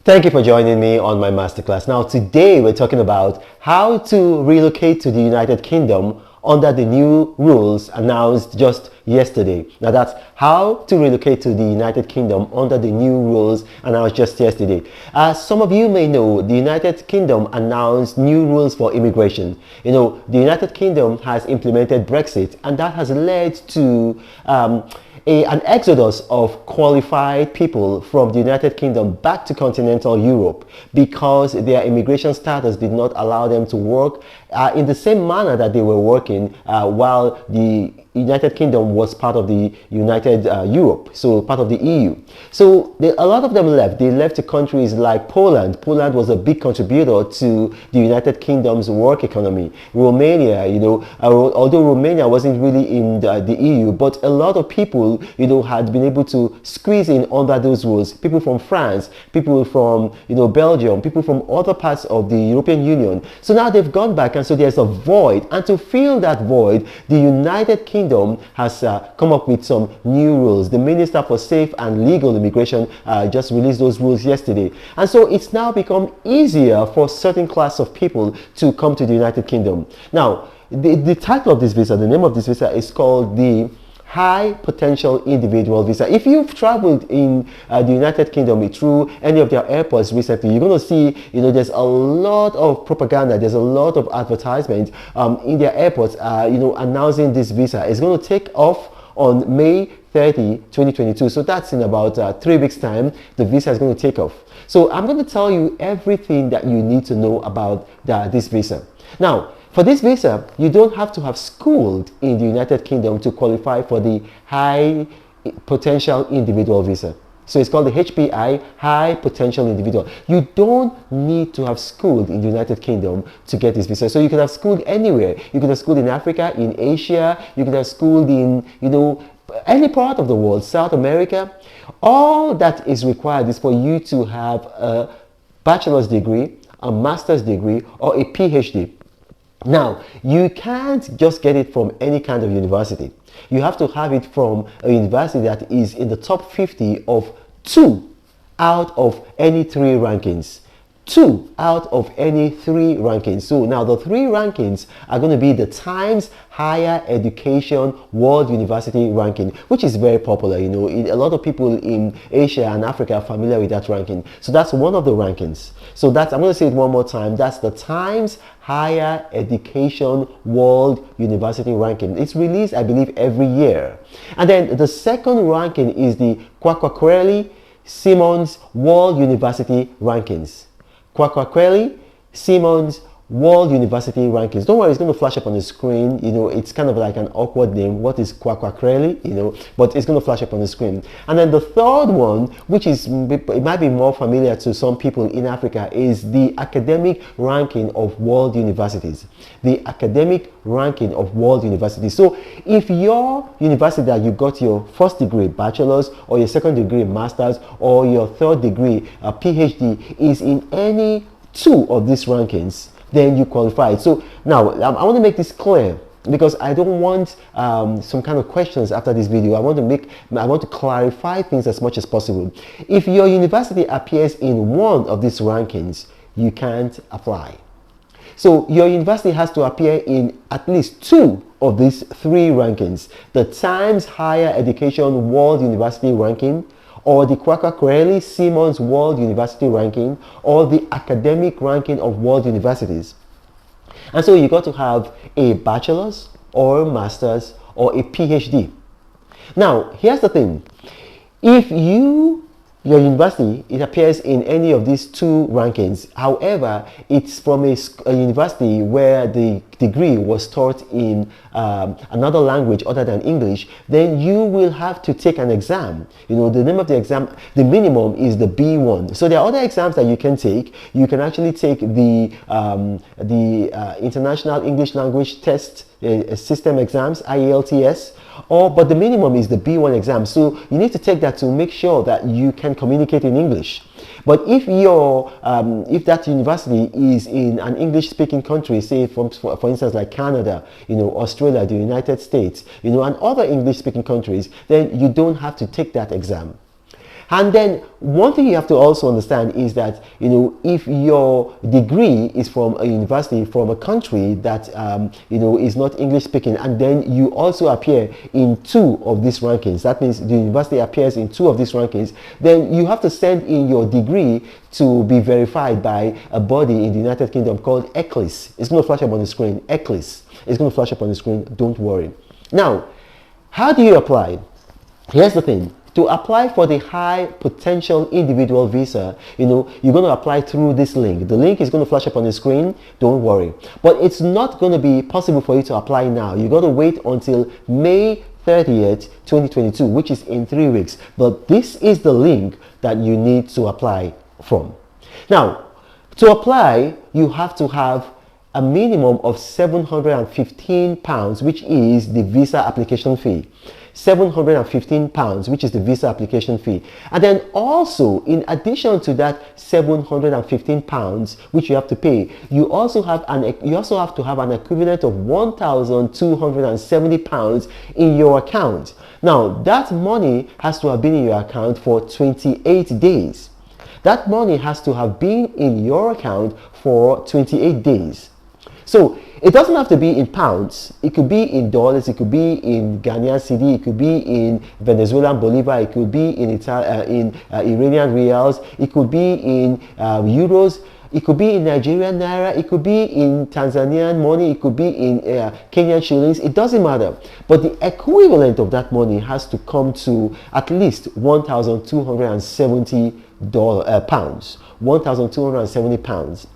Thank you for joining me on my masterclass. Now, today we're talking about how to relocate to the United Kingdom under the new rules announced just yesterday. Now, that's how to relocate to the United Kingdom under the new rules announced just yesterday. As some of you may know, the United Kingdom announced new rules for immigration. You know, the United Kingdom has implemented Brexit, and that has led to an exodus of qualified people from the United Kingdom back to continental Europe because their immigration status did not allow them to work in the same manner that they were working while the United Kingdom was part of the United Europe, so part of the EU. So a lot of them left. They left to countries like Poland. Poland was a big contributor to the United Kingdom's work economy. Romania, you know, although Romania wasn't really in the EU, but a lot of people, you know, had been able to squeeze in under those rules. People from France, people from, you know, Belgium, people from other parts of the European Union. So now they've gone back, and so there's a void. And to fill that void, the United Kingdom has come up with some new rules. The Minister for Safe and Legal Immigration just released those rules yesterday. And so it's now become easier for certain class of people to come to the United Kingdom. Now, the title of this visa, the name of this visa is called the High Potential Individual Visa. If you've traveled in the United Kingdom through any of their airports recently, you're going to see, you know, there's a lot of propaganda, there's a lot of advertisement in their airports, you know, announcing this visa. It's going to take off on May 30, 2022. So that's in about 3 weeks' time. The visa is going to take off. So I'm going to tell you everything that you need to know about this visa. Now, for this visa, you don't have to have schooled in the United Kingdom to qualify for the High Potential Individual Visa. So it's called the HPI, High Potential Individual. You don't need to have schooled in the United Kingdom to get this visa. So you could have schooled anywhere. You could have schooled in Africa, in Asia, you could have schooled in, you know, any part of the world, South America. All that is required is for you to have a bachelor's degree, a master's degree, or a PhD. Now, you can't just get it from any kind of university. You have to have it from a university that is in the top 50 of 2 out of any 3 rankings. 2 out of any 3 rankings. So now the 3 rankings are going to be the Times Higher Education World University ranking, which is very popular. You know, a lot of people in Asia and Africa are familiar with that ranking. So that's one of the rankings. So that's, I'm going to say it one more time. That's the Times Higher Education World University ranking. It's released, I believe, every year. And then the second ranking is the Kwakwakweli Simmons World University rankings. Kwakwakweli Simmons World University rankings. Don't worry, it's going to flash up on the screen. You know, it's kind of like an awkward name. What is Kwakwakweli? You know, but it's going to flash up on the screen. And then the third one, which is, it might be more familiar to some people in Africa, is the academic ranking of world universities. The academic ranking of world universities. So if your university that you got your first degree, bachelor's, or your second degree, master's, or your third degree, a PhD, is in any 2 of these rankings, then you qualify. So now I want to make this clear because I don't want some kind of questions after this video. I want to clarify things as much as possible. If your university appears in one of these rankings, you can't apply. So your university has to appear in at least 2 of these 3 rankings: the Times Higher Education World University ranking, or the Kwakwakweli Simmons World University ranking, or the academic ranking of world universities. And so you got to have a bachelor's or a master's or a PhD. Now, here's the thing. If your university, it appears in any of these 2 rankings, however, it's from a university where the degree was taught in another language other than English, then you will have to take an exam. You know, the name of the exam, the minimum is the B1. So there are other exams that you can take. You can actually take the International English Language Test System exams, IELTS, but the minimum is the B1 exam. So you need to take that to make sure that you can communicate in English. But if if that university is in an English-speaking country, say for instance like Canada, you know, Australia, the United States, you know, and other English-speaking countries, then you don't have to take that exam. And then one thing you have to also understand is that, you know, if your degree is from a university from a country that you know, is not English speaking, and then you also appear in 2 of these rankings, that means the university appears in 2 of these rankings, then you have to send in your degree to be verified by a body in the United Kingdom called ECLIS. It's going to flash up on the screen. ECLIS. It's going to flash up on the screen. Don't worry. Now, how do you apply? Here's the thing. To apply for the high potential individual visa, you know, you're going to apply through this link. The link is going to flash up on the screen. Don't worry. But it's not going to be possible for you to apply now. You got to wait until May 30th, 2022, which is in 3 weeks. But this is the link that you need to apply from. Now, to apply, you have to have a minimum of £715, which is the visa application fee. £715, which is the visa application fee. And then also, in addition to that £715 which you have to pay, you also have to have an equivalent of £1,270 in your account. Now, that money has to have been in your account for 28 days. That money has to have been in your account for 28 days. So it doesn't have to be in pounds. It could be in dollars. It could be in Ghanaian cedi. It could be in Venezuelan bolivar. It could be in Iranian reals. It could be in euros. It could be in Nigerian naira. It could be in Tanzanian money. It could be in Kenyan shillings. It doesn't matter. But the equivalent of that money has to come to at least £1,270 pounds. £1,270.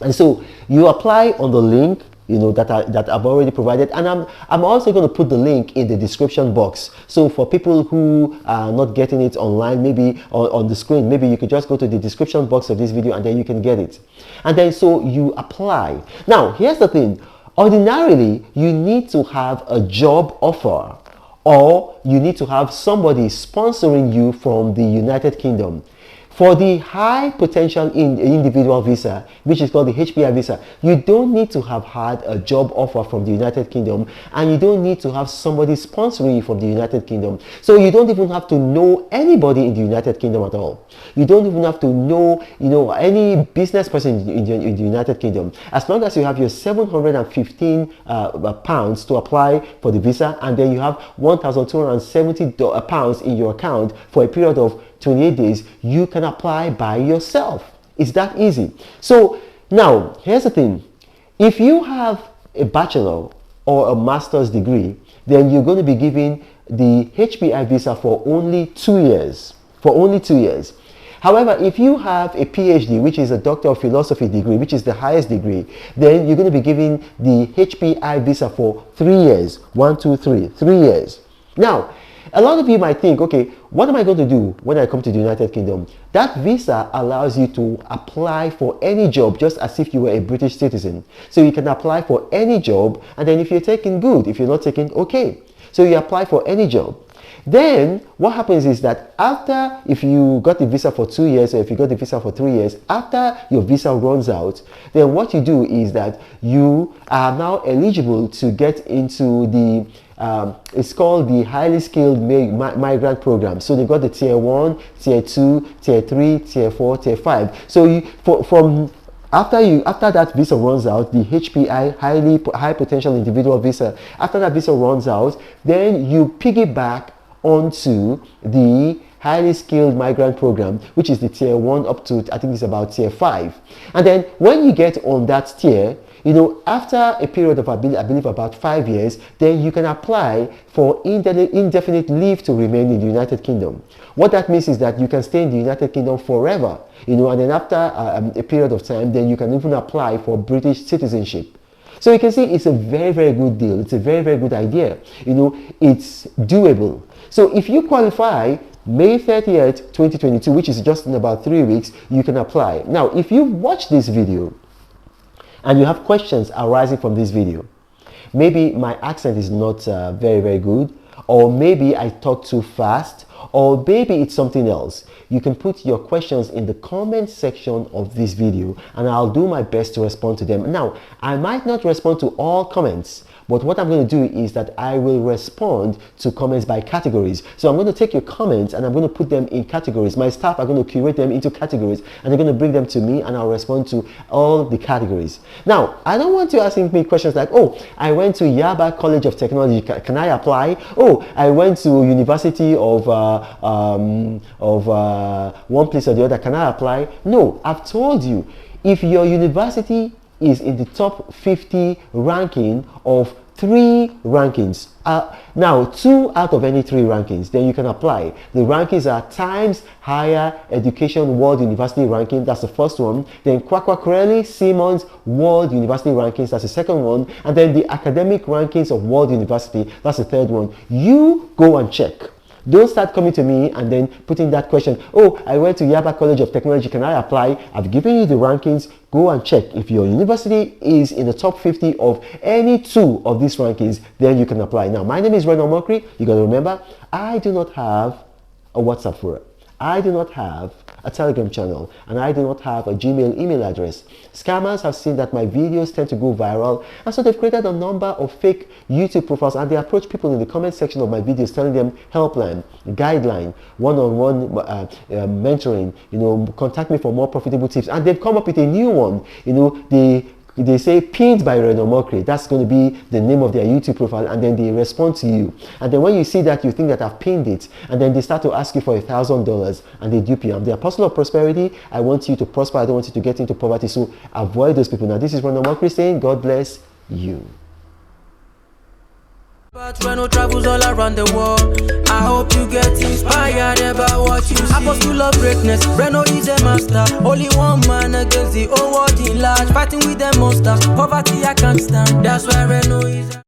And so you apply on the link, you know, that I've already provided, and I'm also going to put the link in the description box. So for people who are not getting it online, maybe on the screen, maybe you could just go to the description box of this video and then you can get it. And then so you apply. Now here's the thing. Ordinarily, you need to have a job offer, or you need to have somebody sponsoring you from the United Kingdom. For the high potential individual visa, which is called the HPI visa, you don't need to have had a job offer from the United Kingdom, and you don't need to have somebody sponsoring you from the United Kingdom. So you don't even have to know anybody in the United Kingdom at all. You don't even have to know, you know, any business person in the United Kingdom. As long as you have your £715 to apply for the visa, and then you have £1,270 in your account for a period of 28 days, you can apply by yourself. It's that easy. So now here's the thing. If you have a bachelor or a master's degree, then you're going to be given the HPI visa for only 2 years. For only 2 years. However, if you have a PhD, which is a Doctor of Philosophy degree, which is the highest degree, then you're going to be given the HPI visa for 3 years. 1, 2, 3. 3 years. Now, a lot of you might think, okay, what am I going to do when I come to the United Kingdom? That visa allows you to apply for any job just as if you were a British citizen. So you can apply for any job, and then if you're taken, good. If you're not taken, okay. So you apply for any job. Then what happens is that after, if you got the visa for 2 years, or if you got the visa for 3 years, after your visa runs out, then what you do is that you are now eligible to get into the it's called the highly skilled migrant program. So they've got the tier 1, tier 2, tier 3, tier 4, tier 5. So you, after that visa runs out, the HPI, high potential individual visa, after that visa runs out, then you piggyback onto the highly skilled migrant program, which is the tier 1 up to, I think it's about tier 5. And then when you get on that tier, you know, after a period of, I believe about 5 years, then you can apply for indefinite leave to remain in the United Kingdom. What that means is that you can stay in the United Kingdom forever, you know, and then after a period of time, then you can even apply for British citizenship. So you can see it's a very, very good deal. It's a very, very good idea. You know, it's doable. So if you qualify, May 30th, 2022, which is just in about 3 weeks, you can apply. Now, if you watch this video and you have questions arising from this video, maybe my accent is not very, very good, or maybe I talk too fast, or maybe it's something else, you can put your questions in the comment section of this video and I'll do my best to respond to them. Now, I might not respond to all comments, but what I'm going to do is that I will respond to comments by categories. So I'm going to take your comments and I'm going to put them in categories. My staff are going to curate them into categories and they're going to bring them to me and I'll respond to all the categories. Now, I don't want you asking me questions like, oh, I went to Yaba College of Technology, can I apply? Oh, I went to University of one place or the other, can I apply? No, I've told you, if your university is in the top 50 ranking of 3 rankings, now 2 out of any 3 rankings, then you can apply. The rankings are Times Higher Education World University Ranking, that's the first one. Then Kwakwa Simmons World University Rankings, that's the second one. And then the Academic Rankings of World University, that's the third one. You go and check. Don't start coming to me and then putting that question, oh, I went to Yaba College of Technology, can I apply? I've given you the rankings. Go and check. If your university is in the top 50 of any 2 of these rankings, then you can apply. Now, my name is Reno Mokri. You got to remember, I do not have a WhatsApp for it. I do not have a Telegram channel, and I do not have a Gmail email address. Scammers have seen that my videos tend to go viral, and so they've created a number of fake YouTube profiles, and they approach people in the comment section of my videos telling them helpline, guideline, one-on-one mentoring, contact me for more profitable tips. And they've come up with a new one, they say pinned by Reno Mokri. That's going to be the name of their YouTube profile, and then they respond to you. And then when you see that, you think that I've pinned it, and then they start to ask you for $1,000 and they dupe you. I'm the apostle of prosperity. I want you to prosper. I don't want you to get into poverty. So avoid those people. Now, this is Reno Mokri saying, God bless you. But Reno travels all around the world. I hope you get inspired about what you see. Apostle of greatness, Reno is a master. Only one man against the whole world in large. Fighting with the monsters, poverty I can't stand. That's why Reno is